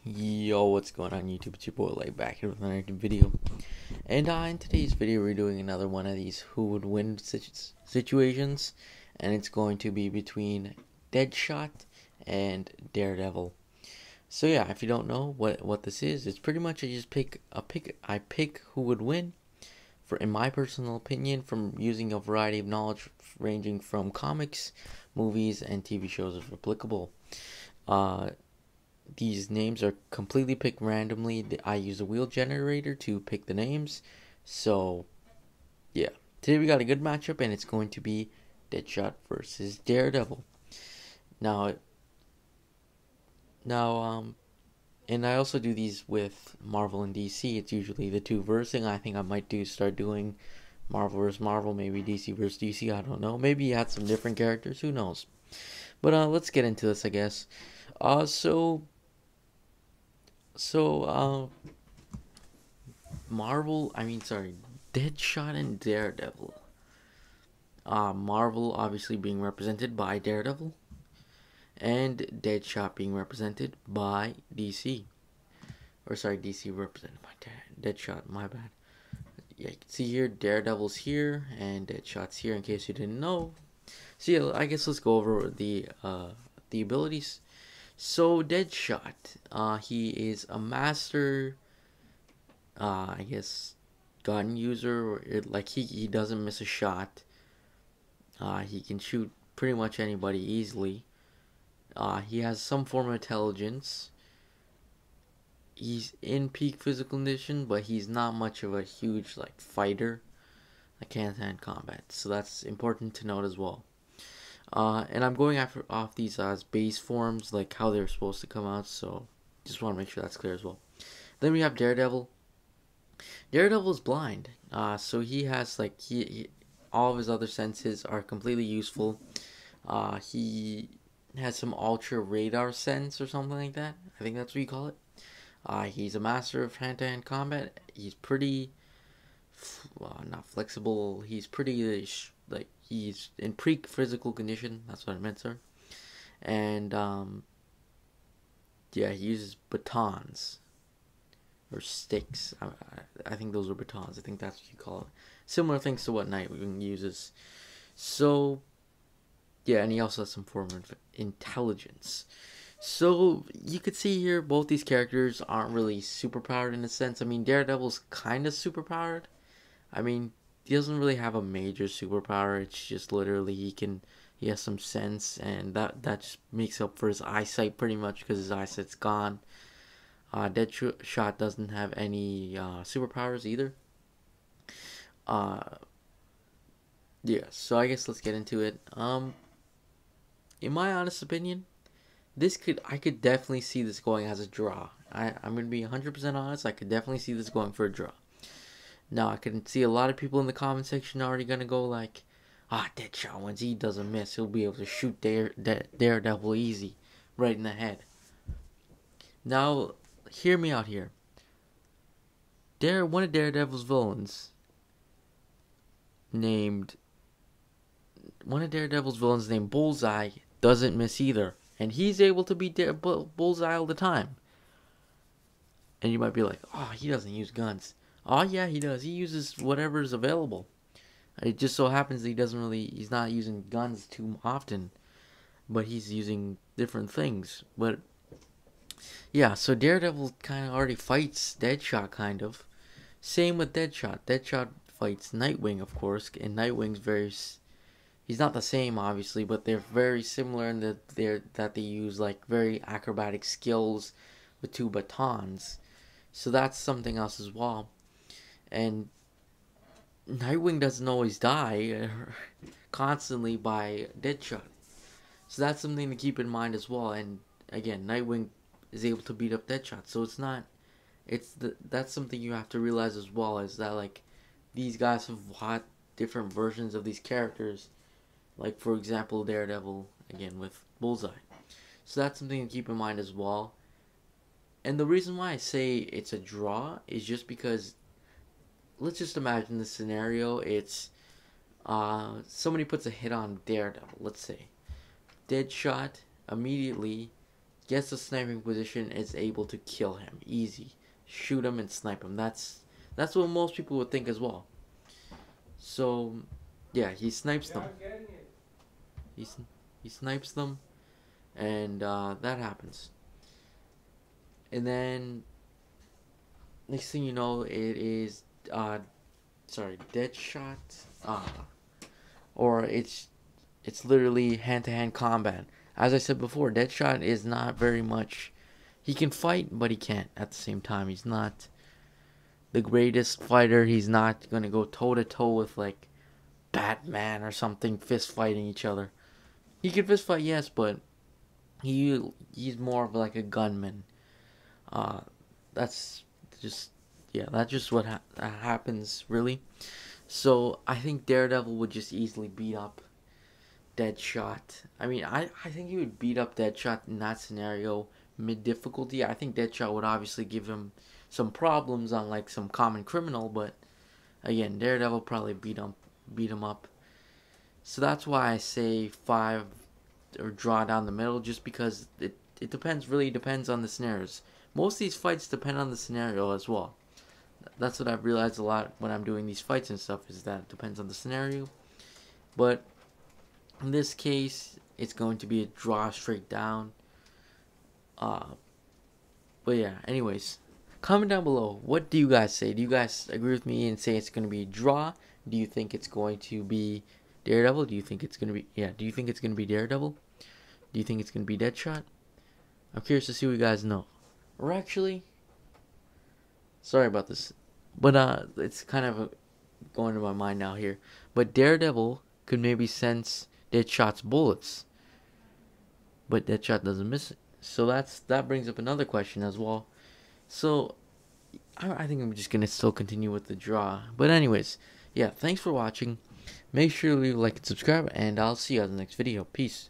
Yo, what's going on YouTube? It's your boy Light back here with another video. And in today's video we're doing another one of these who would win situations. And it's going to be between Deadshot and Daredevil. So yeah, if you don't know what this is, it's pretty much I pick who would win for, in my personal opinion, from using a variety of knowledge ranging from comics, movies, and TV shows if applicable. These names are completely picked randomly. I use a wheel generator to pick the names. So, yeah. Today we got a good matchup, and it's going to be Deadshot versus Daredevil. Now, and I also do these with Marvel and DC. It's usually the two versing. I think I might start doing Marvel versus Marvel, maybe DC versus DC. I don't know. Maybe add some different characters. Who knows? But let's get into this, I guess. So, Deadshot and Daredevil. Marvel obviously being represented by Daredevil, and Deadshot being represented by DC. Or sorry, DC represented by Deadshot, my bad. Yeah, you can see here, Daredevil's here, and Deadshot's here, in case you didn't know. So yeah, I guess let's go over the abilities. So Deadshot, he is a master, I guess, gun user. He doesn't miss a shot. He can shoot pretty much anybody easily. He has some form of intelligence. He's in peak physical condition, but he's not much of a huge fighter, like hand-to-hand combat. So that's important to note as well. And I'm going off these as base forms, like how they're supposed to come out, so just want to make sure that's clear as well. Then we have Daredevil. Daredevil is blind, so he has all of his other senses are completely useful. He has some ultra radar sense or something like that. I think that's what you call it. He's a master of hand-to-hand combat. He's pretty, not flexible. He's pretty he's in pre-physical condition. That's what I meant, sir. And yeah, he uses batons or sticks. I think those are batons. I think that's what you call it. Similar things to what Nightwing uses. So yeah, and he also has some form of intelligence. So you could see here both these characters aren't really superpowered in a sense. I mean, Daredevil's kind of superpowered. I mean, he doesn't really have a major superpower. It's just literally he has some sense, and that just makes up for his eyesight pretty much, because his eyesight's gone. Deadshot doesn't have any superpowers either. Yeah, so I guess let's get into it. In my honest opinion, I could definitely see this going as a draw. I'm gonna be 100% honest. I could definitely see this going for a draw. Now, I can see a lot of people in the comment section already gonna go like, Deadshot, once he doesn't miss, he'll be able to shoot Daredevil easy, right in the head. Now, hear me out here. One of Daredevil's villains named Bullseye doesn't miss either, and he's able to beat Bullseye all the time. And you might be like, he doesn't use guns. Oh yeah, he does. He uses whatever is available. It just so happens that he's not using guns too often, but he's using different things. But yeah, so Daredevil kind of already fights Deadshot, kind of. Same with Deadshot. Deadshot fights Nightwing, of course, and Nightwing's he's not the same, obviously, but they're very similar in that they use very acrobatic skills with two batons. So that's something else as well. And Nightwing doesn't always die constantly by Deadshot. So that's something to keep in mind as well. And again, Nightwing is able to beat up Deadshot. So that's something you have to realize as well, is that these guys have fought different versions of these characters. Like, for example, Daredevil, again, with Bullseye. So that's something to keep in mind as well. And the reason why I say it's a draw is just because, let's just imagine this scenario. It's somebody puts a hit on Daredevil, let's say. Deadshot immediately gets a sniping position, is able to kill him easy, shoot him and snipe him. That's what most people would think as well. So yeah, he snipes them. He snipes them, and that happens. And then next thing you know, it is Deadshot. Or it's literally hand-to-hand combat. As I said before, Deadshot is not very much. He can fight, but he can't at the same time. He's not the greatest fighter. He's not gonna go toe-to-toe with like Batman or something, fist fighting each other. He can fist fight, yes, but he's more of like a gunman. That's just that's just what happens really. So I think Daredevil would just easily beat up Deadshot. I mean, I think he would beat up Deadshot in that scenario mid difficulty. I think Deadshot would obviously give him some problems on like some common criminal, but again, Daredevil probably beat him up. So that's why I say 5 or draw down the middle, just because it really depends on the scenarios. Most of these fights depend on the scenario as well. That's what I've realized a lot when I'm doing these fights and stuff, is that it depends on the scenario. But in this case, it's going to be a draw straight down. But yeah, anyways, comment down below. What do you guys say? Do you guys agree with me and say it's going to be a draw? Do you think it's going to be Daredevil? Do you think it's going to be... do you think it's going to be Daredevil? Do you think it's going to be Deadshot? I'm curious to see what you guys know. Or actually... sorry about this. But it's kind of going to my mind now here. But Daredevil could maybe sense Deadshot's bullets. But Deadshot doesn't miss it. So that brings up another question as well. So I think I'm just going to still continue with the draw. But anyways, yeah, thanks for watching. Make sure to leave a like and subscribe. And I'll see you guys in the next video. Peace.